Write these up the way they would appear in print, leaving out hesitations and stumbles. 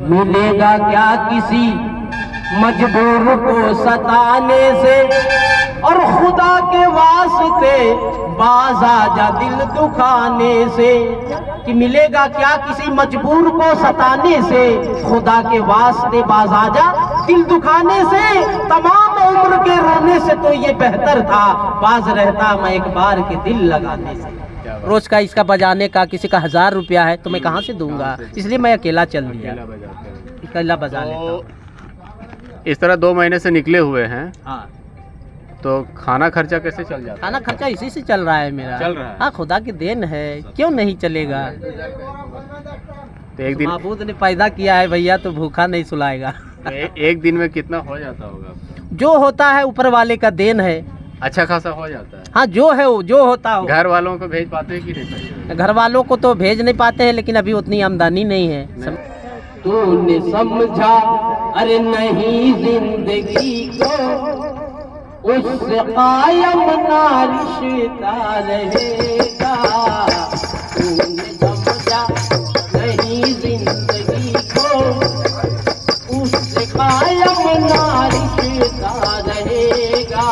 मिलेगा क्या किसी मजबूर को सताने से, और खुदा के वास्ते बाज आजा दिल दुखाने से। कि मिलेगा क्या किसी मजबूर को सताने से, खुदा के वास्ते बाज आजा दिल दुखाने से। तमाम उम्र के रोने से तो ये बेहतर था, बाज रहता मैं एक बार के दिल लगाने से। रोज का इसका बजाने का किसी का 1000 रुपया है तो मैं कहाँ से दूंगा, इसलिए मैं अकेला चल दिया, अकेला बजा लेता हूँ। इस तरह 2 महीने से निकले हुए हैं। हाँ, तो खाना खर्चा कैसे चल जाता है? खाना खर्चा इसी से चल रहा है मेरा। चल रहा है? हाँ, खुदा की देन है, क्यों नहीं चलेगा। तो एक दिन माबूद ने पैदा किया है भैया, तो भूखा नहीं सुलाएगा। तो एक दिन में कितना हो जाता होगा? जो होता है ऊपर वाले का देन है। अच्छा खासा हो जाता है। हाँ, जो है वो जो होता हो। घर वालों को भेज पाते हैं कि नहीं? घर वालों को तो भेज नहीं पाते हैं, लेकिन अभी उतनी आमदनी नहीं है। तूने समझा अरे नहीं जिंदगी को उससे कायम ना रिश्ता रहेगा। तूने समझा नहीं जिंदगी को उससे कायम ना रिश्ता रहेगा।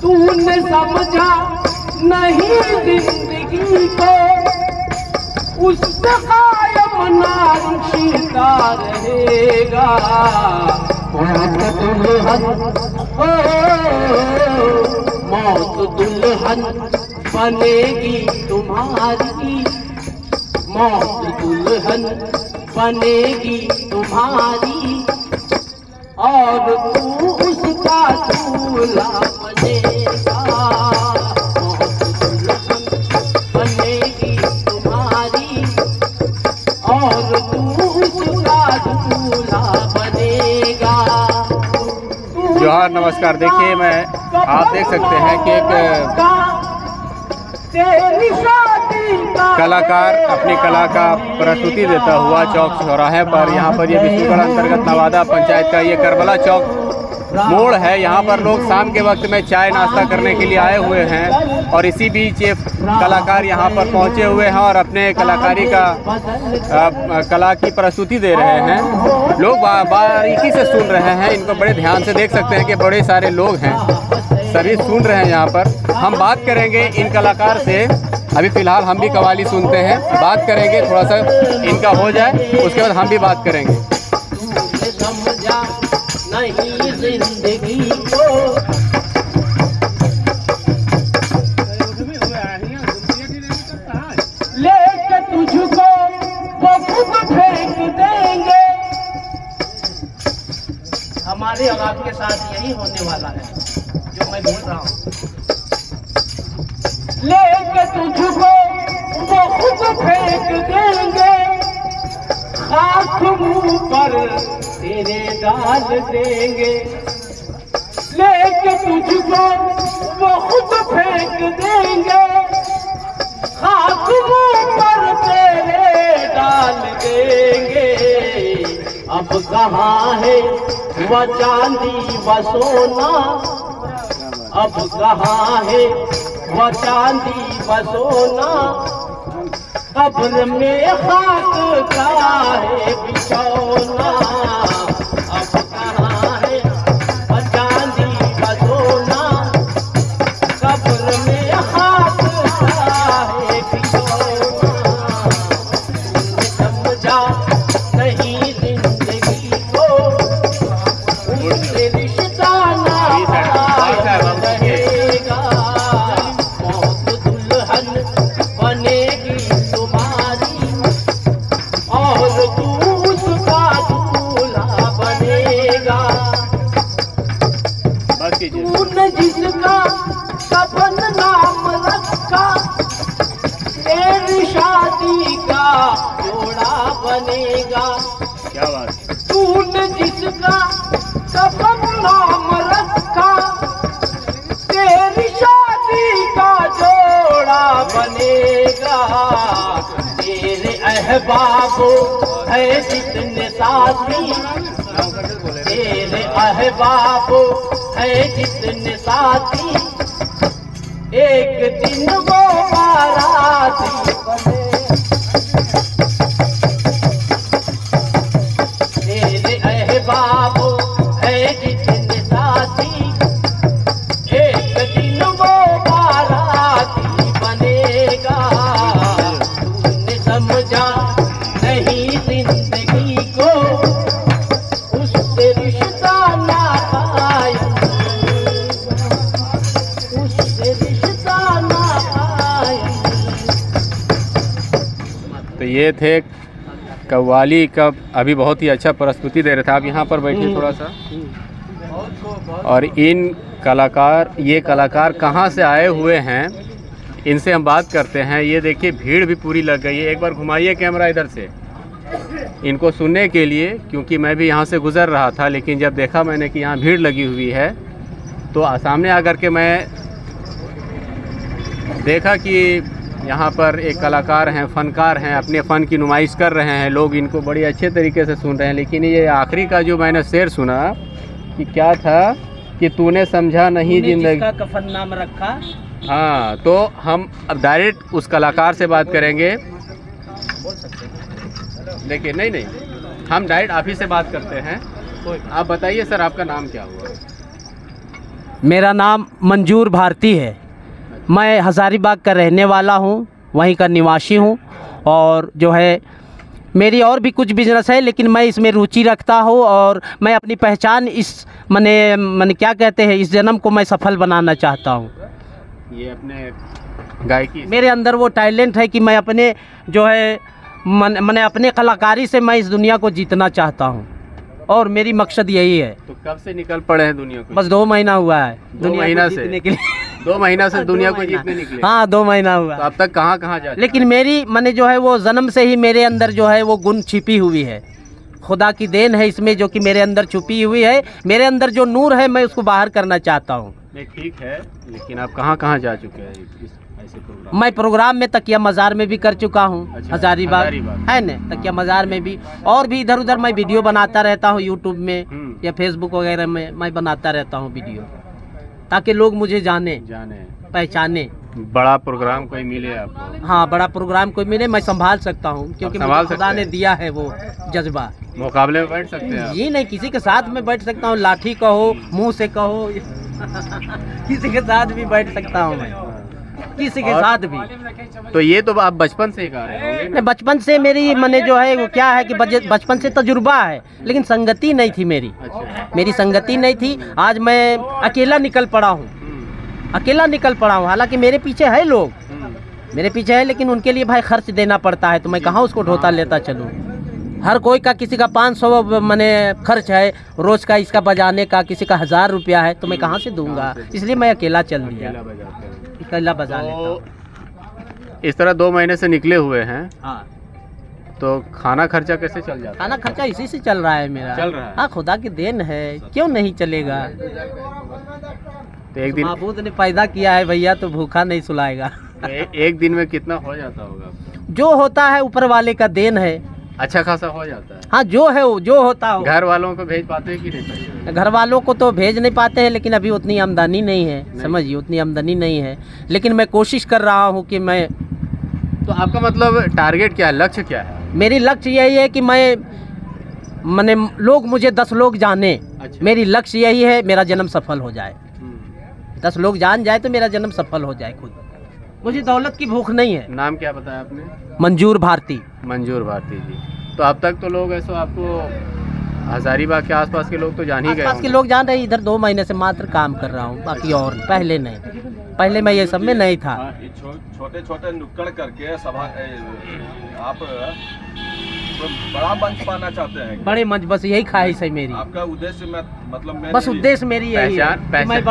तूने समझा नहीं जिंदगी को उससे कायम ना रिश्ता रहेगा। मौत दुल्हन बनेगी तुम्हारी, मौत दुल्हन बनेगी तुम्हारी, और तू उसका दूल्हा बनेगा। मौत दुल्हन बनेगी तुम्हारी, और तू उसका दूल्हा बनेगा। जोहार, नमस्कार। देखिए, आप देख सकते हैं कि एक कलाकार अपनी कला का प्रस्तुति देता हुआ चौक चौराहे पर, यहाँ पर ये विष्णुगढ़ अंतर्गत नवादा पंचायत का ये करबला चौक मोड़ है। यहाँ पर लोग शाम के वक्त में चाय नाश्ता करने के लिए आए हुए हैं, और इसी बीच ये कलाकार यहाँ पर पहुँचे हुए हैं और अपने कलाकारी का कला की प्रस्तुति दे रहे हैं। लोग बारीकी से सुन रहे हैं, इनको बड़े ध्यान से देख सकते हैं कि बड़े सारे लोग हैं, सभी सुन रहे हैं। यहाँ पर हम बात करेंगे इन कलाकार से। अभी फ़िलहाल हम भी कव्वाली सुनते हैं, बात करेंगे, थोड़ा सा इनका हो जाए, उसके बाद हम भी बात करेंगे। नहीं जिंदगी को लेके तुझको वो खुद फेंक देंगे। हमारे और आपके साथ यही होने वाला है जो मैं बोल रहा हूँ। लेके तुझको वो खुद फेंक देंगे, खाक मुंह पर तेरे डाल देंगे। लेके तुझको वो खुद फेंक देंगे, खाक मुंह पर तेरे डाल देंगे। अब कहाँ है वह चांदी व सोना, अब कहाँ है वह चांदी व सोना, कब्र में खाक का है बिछौना। अब कहाँ है वह चांदी व सोना, कब्र में खाक का है बिछौना। समझा नहीं जिंदगी को उससे रिश्ता ना रहेगा। मौत दुल्हन बनेगी तुम्हारी, और तू उसका दूल्हा बनेगा। तूने जिसका कफन नाम रखा, तेरी शादी का जोड़ा बनेगा। क्या बात। तूने जिसका कफन नाम रखा, तेरी शादी का जोड़ा बनेगा। तेरे अहबाब है जितने साथी, तेरे अहबाब है जितने साथी, एक दिन वो बाराती बने। बाबू है जितने साथी, एक दिन वो बाराती बनेगा। तूने समझा नहीं जिंदगी को, उससे रिश्ता ना कायम, उससे रिश्ता ना कायम। तो ये थे कव्वाली का, अभी बहुत ही अच्छा प्रस्तुति दे रहे थे। आप यहाँ पर बैठिए थोड़ा सा। और ये कलाकार कहाँ से आए हुए हैं, इनसे हम बात करते हैं। ये देखिए भीड़ भी पूरी लग गई है। एक बार घुमाइए कैमरा इधर से इनको सुनने के लिए, क्योंकि मैं भी यहाँ से गुज़र रहा था, लेकिन जब देखा मैंने कि यहाँ भीड़ लगी हुई है तो सामने आकर के मैं देखा कि यहाँ पर एक कलाकार हैं, फ़नकार हैं, अपने फ़न की नुमाइश कर रहे हैं। लोग इनको बड़ी अच्छे तरीके से सुन रहे हैं। लेकिन ये आखिरी का जो मैंने शेर सुना कि क्या था कि तूने समझा नहीं जिंदगी का कफन नाम रखा। हाँ, तो हम अब डायरेक्ट उस कलाकार से बात करेंगे। देखिए नहीं, हम डायरेक्ट आप ही से बात करते हैं। आप बताइए सर, आपका नाम क्या हुआ? मेरा नाम मंजूर भारती है। मैं हज़ारीबाग का रहने वाला हूँ, वहीं का निवासी हूँ। और जो है मेरी और भी कुछ बिजनेस है, लेकिन मैं इसमें रुचि रखता हूँ और मैं अपनी पहचान इस मने क्या कहते हैं, इस जन्म को मैं सफल बनाना चाहता हूँ। ये अपने गायकी, मेरे अंदर वो टैलेंट है कि मैं अपने जो है मैंने अपने कलाकारी से मैं इस दुनिया को जीतना चाहता हूँ, और मेरी मकसद यही है। तो कब से निकल पड़े हैं दुनिया को? बस 2 महीना हुआ है महीना से जीतने के लिए। 2 महीना से दुनिया को जीतने निकले? हाँ, 2 महीना हुआ। तो अब तक कहाँ कहाँ जा? लेकिन मेरी मैंने जो है वो जन्म से ही मेरे अंदर जो है वो गुण छिपी हुई है। खुदा की देन है इसमें, जो कि मेरे अंदर छुपी हुई है। मेरे अंदर जो नूर है मैं उसको बाहर करना चाहता हूँ। नहीं ठीक है, लेकिन आप कहाँ कहाँ जा चुके हैं ऐसे प्रोग्राम? मैं प्रोग्राम में तकिया मज़ार में भी कर चुका हूँ। अच्छा, हज़ारीबाग है न, तकिया मज़ार में भी, और भी इधर उधर मैं वीडियो बनाता रहता हूँ यूट्यूब में या फेसबुक वगैरह में। मैं बनाता रहता हूँ वीडियो, ताकि लोग मुझे जाने पहचाने। बड़ा प्रोग्राम कोई मिले आपको? हाँ, बड़ा प्रोग्राम कोई मिले मैं संभाल सकता हूँ, क्योंकि मुझे खुदा ने दिया है वो जज्बा। मुकाबले में बैठ सकते हैं? जी नहीं, किसी के साथ में बैठ सकता हूँ। लाठी कहो, मुंह से कहो किसी के साथ भी बैठ सकता हूँ मैं, किसी के साथ भी। तो ये तो आप बचपन से ही गा रहे होंगे ना? बचपन से मेरी मैंने जो है वो क्या है कि बचपन से तजुर्बा है, लेकिन संगति नहीं थी मेरी। अच्छा। मेरी संगति नहीं थी। आज मैं अकेला निकल पड़ा हूँ, अकेला निकल पड़ा हूँ। हालांकि मेरे पीछे है लोग, मेरे पीछे है, लेकिन उनके लिए भाई खर्च देना पड़ता है, तो मैं कहाँ उसको ढोता लेता चलूँ। हर कोई का, किसी का 500 मैंने खर्च है रोज़ का, इसका बजाने का, किसी का 1000 रुपया है, तो मैं कहाँ से दूंगा। इसलिए मैं अकेला चल दिया, अकेला बजा लेता हूँ। इस तरह 2 महीने से निकले हुए हैं। हाँ, तो खाना खर्चा कैसे चल जाता है? खाना खर्चा इसी से चल रहा है मेरा। चल रहा है? हाँ, खुदा की देन है, क्यों नहीं चलेगा। तो एक दिन माबूद ने पैदा किया है भैया, तो भूखा नहीं सुलाएगा। तो एक दिन में कितना हो जाता होगा? जो होता है ऊपर वाले का देन है। अच्छा खासा हो जाता है? हाँ, जो है वो जो होता हो। घर वालों को भेज पाते हैं कि नहीं? घर वालों को तो भेज नहीं पाते हैं, लेकिन अभी उतनी आमदनी नहीं है, समझिए उतनी आमदनी नहीं है। लेकिन मैं कोशिश कर रहा हूँ कि मैं। तो आपका मतलब टारगेट क्या है, लक्ष्य क्या है? मेरी लक्ष्य यही है कि मैंने लोग मुझे 10 लोग जाने। अच्छा। मेरी लक्ष्य यही है, मेरा जन्म सफल हो जाए। 10 लोग जान जाए तो मेरा जन्म सफल हो जाए। खुद मुझे दौलत की भूख नहीं है। नाम क्या बताया आपने? मंजूर भारती। मंजूर भारती जी। तो अब तक तो लोग ऐसा आपको हज़ारीबाग के आसपास के लोग तो जान ही गए आसपास के लोग जान रहे। इधर 2 महीने से मात्र काम कर रहा हूँ, बाकी और पहले नहीं। पहले मैं ये सब में नहीं था। छोटे छोटे नुक्कड़ करके सभा आप बड़ा मंच पाना चाहते हैं? बड़े मंच, बस यही ख्वाहिश है मेरी। आपका उद्देश्य मतलब बस उद्देश्य मेरी यही है कि मैं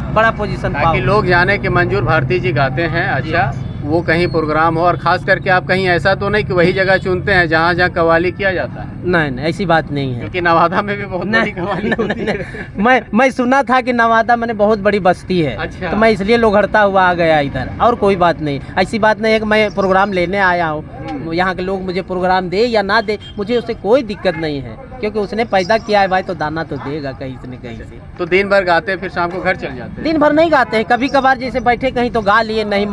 बड़ा पोजीशन पाऊं, ताकि लोग जाने कि मंजूर भारती जी गाते हैं। अच्छा, वो कहीं प्रोग्राम हो, और खास करके आप कहीं ऐसा तो नहीं कि वही जगह चुनते हैं जहाँ जहाँ कव्वाली किया जाता है? नहीं, ऐसी बात नहीं है, क्योंकि नवादा में भी बहुत बड़ी कव्वाली होती है। मैं सुना था कि नवादा में बहुत बड़ी बस्ती है। अच्छा। तो मैं इसलिए लोघड़ता हुआ आ गया इधर, और कोई बात नहीं। ऐसी बात नहीं है कि मैं प्रोग्राम लेने आया हूँ। यहाँ के लोग मुझे प्रोग्राम दे या ना दे, मुझे उससे कोई दिक्कत नहीं है, क्योंकि उसने पैदा किया है भाई, तो दाना तो देगा कहीं से न कहीं से। तो दिन भर गाते हैं, फिर शाम को घर चल जाते हैं? दिन भर नहीं गाते हैं, कभी कभार जैसे बैठे कहीं तो गा लिए, नहीं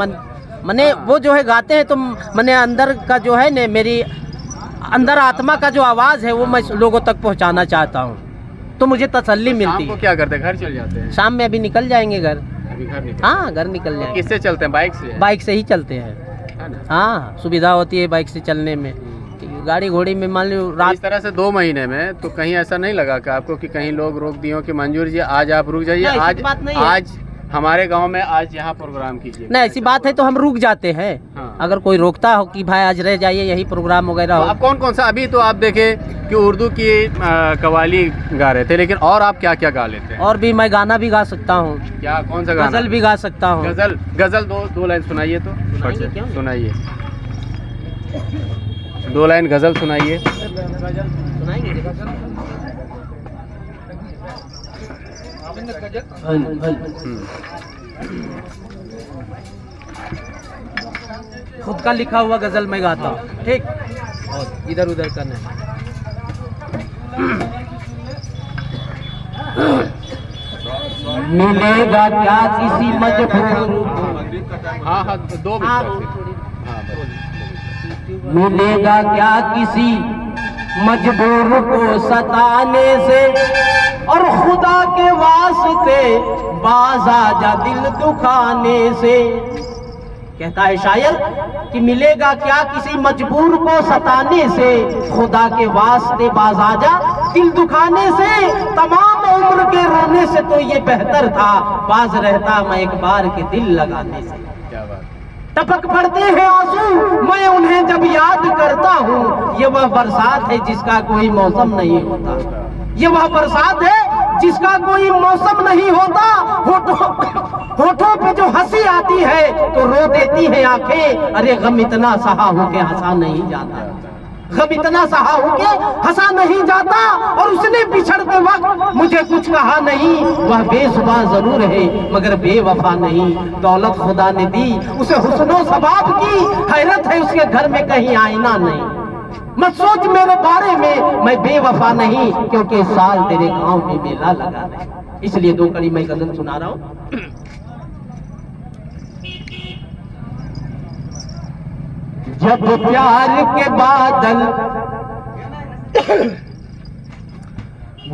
मने वो जो है गाते हैं तो मने अंदर का जो है न, मेरी अंदर आत्मा का जो आवाज़ है वो मैं लोगों तक पहुंचाना चाहता हूं, तो मुझे तसल्ली मिलती शाम को है। क्या करते हैं, घर चल जाते हैं? शाम में अभी निकल जाएंगे घर। अभी घर निकल, हाँ, घर निकल जाएंगे। किससे चलते हैं, बाइक से? बाइक से ही चलते हैं। है ना? हाँ, सुविधा होती है बाइक से चलने में। गाड़ी घोड़ी में मान लो इस रात तरह से 2 महीने में तो कहीं ऐसा नहीं लगा कि आपको कि कहीं लोग रोक दिए हो कि मंजूर जी आज आप रुक जाइए, नहीं, ऐसी आज बात नहीं है। आज हमारे गांव में आज यहाँ प्रोग्राम कीजिए? नहीं, ऐसी बात है तो हम रुक जाते हैं। हाँ। अगर कोई रोकता हो कि भाई आज रह जाइए, यही प्रोग्राम वगैरह तो हो। आप कौन कौन सा, अभी तो आप देखे कि उर्दू की कव्वाली गा रहे थे, लेकिन और आप क्या क्या गा लेते हैं? और भी मैं गाना भी गा सकता हूँ, क्या, कौन सा गाना? गजल भी गा सकता हूँ। गजल, गजल दो लाइन सुनाइए तो। सुनाएंगे, क्यों नहीं? सुनाइए, 2 लाइन गजल सुनाइए। खुद का लिखा हुआ गजल मैं गाता हूँ, ठीक? और इधर उधर करना है। मिलेगा क्या किसी मजबूर, हाँ हाँ, 2 हाँ, मिनट। मिलेगा क्या किसी मजबूर को सताने से, और खुदा के वास्ते बाज आजा दिल दुखाने से। कहता है शायर कि मिलेगा क्या किसी मजबूर को सताने से, खुदा के वास्ते बाज आजा दिल दुखाने से। तमाम उम्र के रोने से तो ये बेहतर था, बाज रहता मैं एक बार के दिल लगाने से। क्या बात। टपक पड़ते हैं आंसू मैं उन्हें जब याद करता हूँ, ये वह बरसात है जिसका कोई मौसम नहीं होता। ये वह बरसात है जिसका कोई मौसम नहीं होता। होठों पे जो हंसी आती है तो रो देती है आंखें। अरे गम इतना सहा हो के हंसा नहीं जाता, गम इतना सहा हो के हंसा नहीं जाता। और उसने बिछड़ते वक्त मुझे कुछ कहा नहीं, वह बेजुबान जरूर है मगर बेवफा नहीं। दौलत खुदा ने दी उसे हुस्नो सबाब की, हैरत है उसके घर में कहीं आईना नहीं। मत सोच मेरे बारे में मैं बेवफा नहीं, क्योंकि इस साल तेरे गांव में मेला लगा है। इसलिए 2 कड़ी मैं गजल सुना रहा हूँ। जब प्यार के बादल,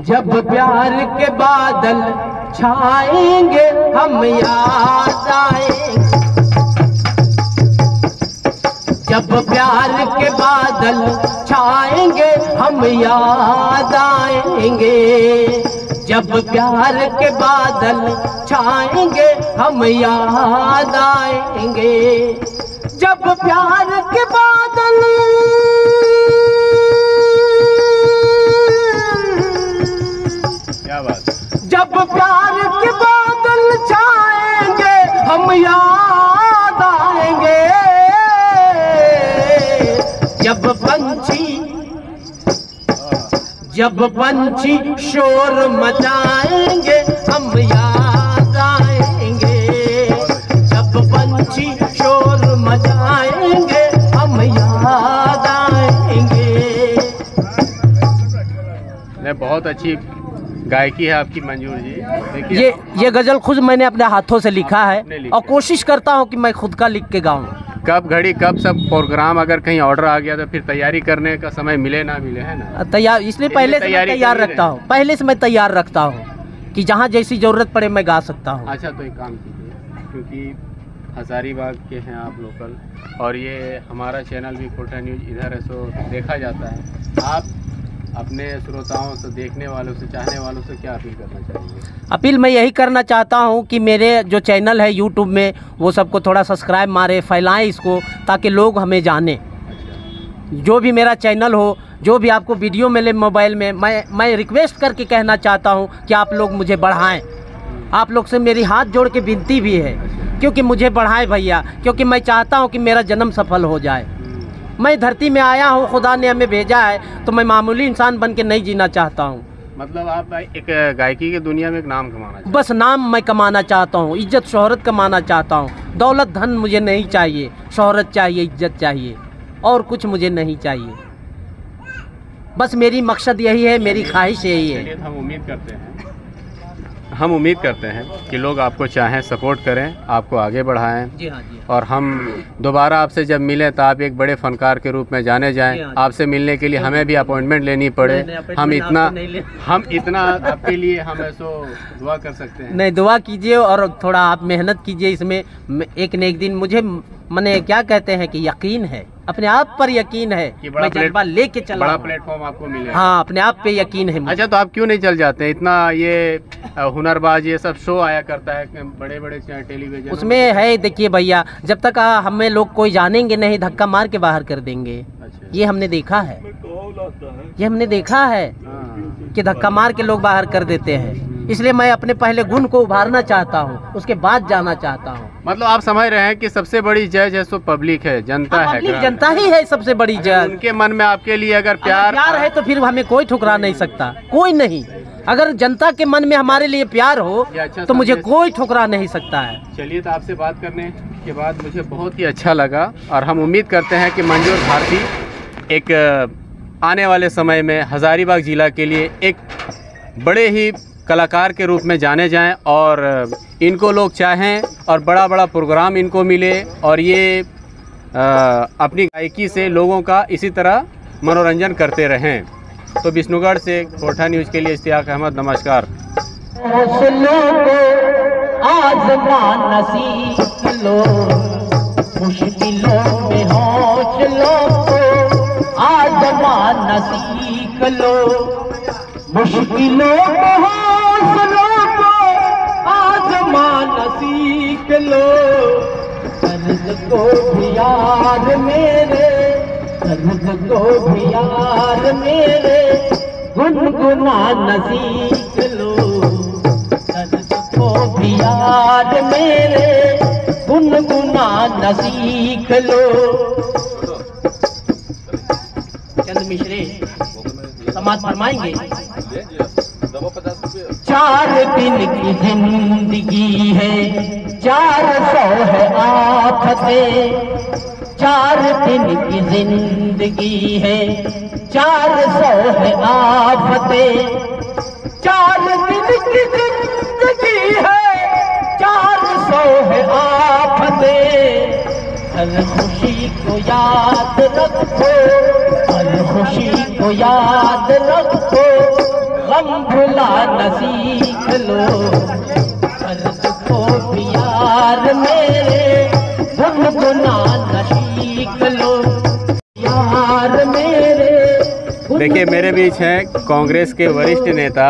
जब प्यार के बादल छाएंगे हम याद आएंगे। जब प्यार के बादल छाएंगे हम याद आएंगे। जब प्यार के बादल छाएंगे हम याद आएंगे। जब प्यार के बादल, क्या बात। जब प्यार के बादल छाएंगे हम याद आएंगे। जब पंछी शोर मचाएंगे हम याद आएंगे। जब पंछी शोर मचाएंगे हम याद आएंगे। बहुत अच्छी गायकी है आपकी मंजूर जी। देखिए ये गजल खुद मैंने अपने हाथों से लिखा है और कोशिश करता हूँ कि मैं खुद का लिख के गाऊँ। कब घड़ी कब सब प्रोग्राम अगर कहीं ऑर्डर आ गया तो फिर तैयारी करने का समय मिले ना मिले, है ना? तैयार, इसलिए पहले से मैं तैयार रखता हूँ। पहले से मैं तैयार रखता हूँ कि जहाँ जैसी ज़रूरत पड़े मैं गा सकता हूँ। अच्छा, तो एक काम कीजिए, क्योंकि हजारीबाग के हैं आप लोकल और ये हमारा चैनल भी कोटा न्यूज़ इधर है, सो देखा जाता है। आप अपने श्रोताओं से, देखने वालों से, चाहने वालों से क्या अपील करना चाहेंगे? अपील मैं यही करना चाहता हूँ कि मेरे जो चैनल है यूट्यूब में वो सबको थोड़ा सब्सक्राइब मारे, फैलाएं इसको, ताकि लोग हमें जाने। जो भी मेरा चैनल हो, जो भी आपको वीडियो मिले मोबाइल में, मैं रिक्वेस्ट करके कहना चाहता हूँ कि आप लोग मुझे बढ़ाएं। आप लोग से मेरी हाथ जोड़ के विनती भी है, क्योंकि मुझे बढ़ाएं भैया, क्योंकि मैं चाहता हूँ कि मेरा जन्म सफल हो जाए। मैं धरती में आया हूँ, खुदा ने हमें भेजा है, तो मैं मामूली इंसान बन के नहीं जीना चाहता हूँ। मतलब आप एक गायकी की दुनिया में एक नाम कमाना चाहते हैं? बस नाम मैं कमाना चाहता हूँ, इज्जत शोहरत कमाना चाहता हूँ। दौलत धन मुझे नहीं चाहिए, शोहरत चाहिए, इज्जत चाहिए, और कुछ मुझे नहीं चाहिए। बस मेरी मकसद यही है, मेरी ख्वाहिश यही है। हम उम्मीद करते हैं हम उम्मीद करते हैं कि लोग आपको चाहें, सपोर्ट करें, आपको आगे बढ़ाएं। जी हाँ, जी हाँ। और हम दोबारा आपसे जब मिलें तो आप एक बड़े फनकार के रूप में जाने जाएं। आपसे मिलने के लिए हमें भी अपॉइंटमेंट लेनी पड़े, हम इतना आपके लिए हम ऐसो दुआ कर सकते हैं। नहीं, दुआ कीजिए और थोड़ा आप मेहनत कीजिए इसमें। एक न एक दिन मुझे मने क्या कहते हैं कि यकीन है, अपने आप पर यकीन है कि मैं जज्बा लेके चला, बड़ा प्लेटफॉर्म आपको मिले। हाँ, अपने आप पे यकीन है मुझे। अच्छा, तो आप क्यों नहीं चल जाते? इतना ये हुनरबाज ये सब शो आया करता है बड़े बड़े टेलीविजन, उसमें है। देखिए भैया, जब तक हमें लोग कोई जानेंगे नहीं, धक्का मार के बाहर कर देंगे। अच्छा। ये हमने देखा है, ये हमने देखा है कि धक्का मार के लोग बाहर कर देते हैं। इसलिए मैं अपने पहले गुण को उभारना चाहता हूँ, उसके बाद जाना चाहता हूँ। मतलब आप समझ रहे हैं कि सबसे बड़ी जज है सो पब्लिक है, जनता है, पब्लिक जनता ही है सबसे बड़ी जज। उनके मन में आपके लिए अगर प्यार है तो फिर हमें कोई ठुकरा नहीं सकता, कोई नहीं। अगर जनता के मन में हमारे लिए प्यार हो तो मुझे कोई ठुकरा नहीं सकता है। चलिए, तो आपसे बात करने के बाद मुझे बहुत ही अच्छा लगा और हम उम्मीद करते हैं कि मंजूर भारती एक आने वाले समय में हज़ारीबाग ज़िला के लिए एक बड़े ही कलाकार के रूप में जाने जाएं और इनको लोग चाहें और बड़ा बड़ा प्रोग्राम इनको मिले और ये अपनी गायकी से लोगों का इसी तरह मनोरंजन करते रहें। तो विष्णुगढ़ से कोठा न्यूज़ के लिए इश्तियाक अहमद, नमस्कार। मुश्किलों को हौसलों को आज़माना सीख लो, दर्द को भी यार मेरे, दर्द को भी यार मेरे गुनगुनाना सीख लो, दर्द को भी यार मेरे गुनगुनाना सीख लो। चंद मिश्रे समाज फरमाएंगे। 4 दिन की जिंदगी है, 400 है आफतें। 4 दिन की जिंदगी है, 400 है आफतें। 4 दिन की जिंदगी है, 400 है आफतें। हर खुशी को याद रखो, हर खुशी को याद रखो, गम भुलाना सीख लो, दर्द को भी यार मेरे गुनगुनाना सीख लो, यार मेरे। देखिए, मेरे बीच हैं कांग्रेस के वरिष्ठ नेता,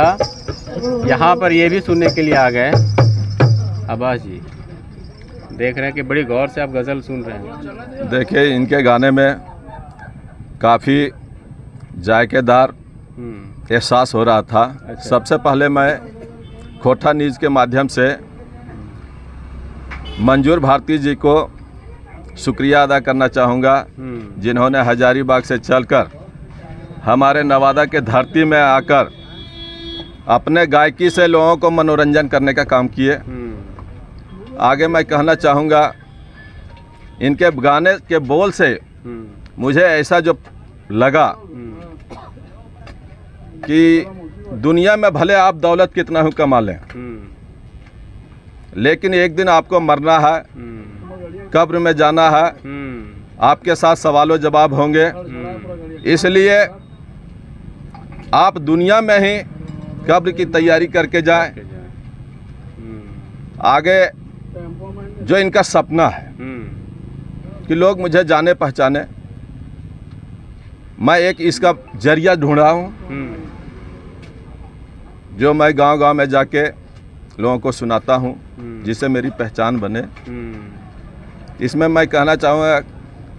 यहाँ पर ये भी सुनने के लिए आ गए। अब्बास जी, देख रहे हैं कि बड़ी गौर से आप गज़ल सुन रहे हैं। देखिए, इनके गाने में काफ़ी जायकेदार एहसास हो रहा था। अच्छा। सबसे पहले मैं कोठा न्यूज़ के माध्यम से मंजूर भारती जी को शुक्रिया अदा करना चाहूँगा, जिन्होंने हज़ारीबाग से चलकर हमारे नवादा के धरती में आकर अपने गायकी से लोगों को मनोरंजन करने का काम किए। आगे मैं कहना चाहूँगा, इनके गाने के बोल से मुझे ऐसा जो लगा कि दुनिया में भले आप दौलत कितना ही कमा लें, लेकिन एक दिन आपको मरना है, कब्र में जाना है, आपके साथ सवालों जवाब होंगे। इसलिए आप दुनिया में ही कब्र की तैयारी करके जाएं। आगे जो इनका सपना है कि लोग मुझे जाने पहचाने, मैं एक इसका जरिया ढूंढा हूँ जो मैं गांव-गांव में जाके लोगों को सुनाता हूँ, जिससे मेरी पहचान बने। इसमें मैं कहना चाहूँगा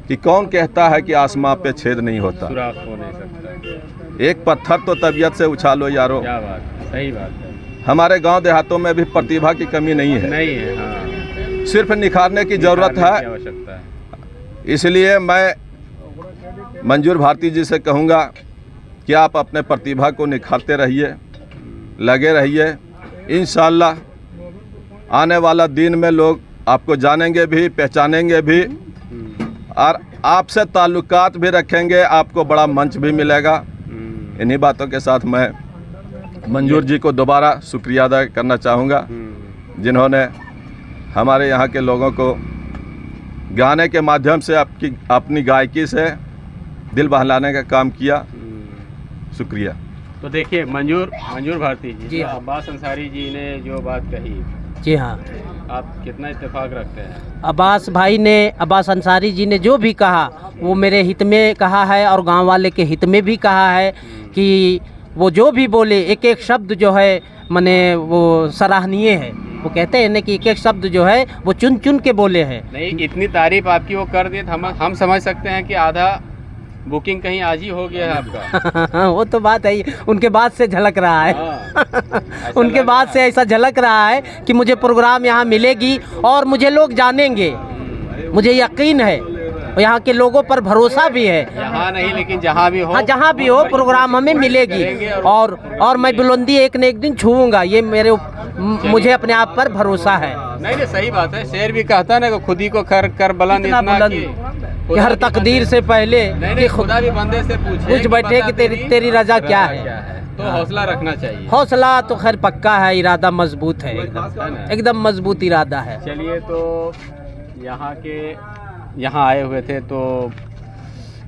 कि कौन कहता है कि आसमां पे छेद नहीं होता, सुराख हो नहीं सकता। एक पत्थर तो तबीयत से उछालो यारो। क्या बात है, सही बात है। हमारे गांव देहातों में भी प्रतिभा की कमी नहीं है, हाँ। सिर्फ निखारने की ज़रूरत है। आवश्यकता है। इसलिए मैं मंजूर भारती जी से कहूँगा कि आप अपने प्रतिभा को निखारते रहिए, लगे रहिए। इंशाअल्लाह आने वाला दिन में लोग आपको जानेंगे भी, पहचानेंगे भी और आपसे ताल्लुकात भी रखेंगे, आपको बड़ा मंच भी मिलेगा। इन्हीं बातों के साथ मैं मंजूर जी को दोबारा शुक्रिया अदा करना चाहूँगा, जिन्होंने हमारे यहाँ के लोगों को गाने के माध्यम से अपनी गायकी से दिल बहलाने का काम किया। शुक्रिया। तो देखिए मंजूर भारती जी, जी हाँ। अब्बास अंसारी जी ने जो बात कही, जी हाँ, आप कितना इत्तेफाक रखते हैं? अब्बास अंसारी जी ने जो भी कहा वो मेरे हित में कहा है और गांव वाले के हित में भी कहा है कि वो जो भी बोले एक एक शब्द जो है माने वो सराहनीय है। वो कहते हैं ना कि एक एक शब्द जो है वो चुन चुन के बोले हैं। नहीं, इतनी तारीफ आपकी वो कर दी, हम समझ सकते हैं कि आधा बुकिंग कहीं आज ही हो गया है आपका। वो तो बात है ही, उनके बाद से झलक रहा है। उनके बाद से ऐसा झलक रहा है कि मुझे प्रोग्राम यहाँ मिलेगी और मुझे लोग जानेंगे, मुझे यकीन है, और यहाँ के लोगों पर भरोसा भी है। यहाँ नहीं लेकिन जहाँ भी हो, हाँ जहाँ भी हो प्रोग्राम हमें मिलेगी और मैं बुलंदी एक न एक दिन छूऊंगा, ये मुझे अपने आप पर भरोसा है। नहीं सही बात है, शेर भी कहता है ना कि खुद ही को कर बुलंद इतना इतना बुलंद कि हर तकदीर से पहले नहीं, खुदा भी बंदे से पूछ बैठे कि तेरी रजा क्या है। तो हौसला रखना चाहिए। हौसला तो खैर पक्का है, इरादा मजबूत है, एकदम मजबूत इरादा है। चलिए, तो यहाँ आए हुए थे तो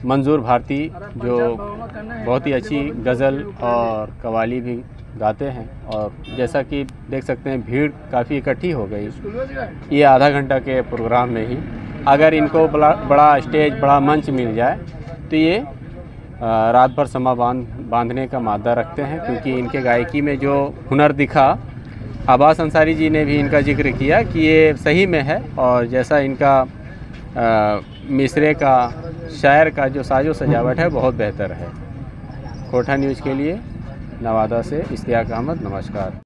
मंजूर भारती जो बहुत ही अच्छी गज़ल और कव्वाली भी गाते हैं, और जैसा कि देख सकते हैं भीड़ काफ़ी इकट्ठी हो गई ये आधा घंटा के प्रोग्राम में ही। अगर इनको बड़ा स्टेज, बड़ा मंच मिल जाए तो ये रात भर समा बांधने का मादा रखते हैं, क्योंकि इनके गायकी में जो हुनर दिखा, अब्बास अंसारी जी ने भी इनका जिक्र किया कि ये सही में है, और जैसा इनका मिसरे का, शायर का जो साजो सजावट है बहुत बेहतर है। कोठा न्यूज़ के लिए नवादा से इश्तियाक अहमद, नमस्कार।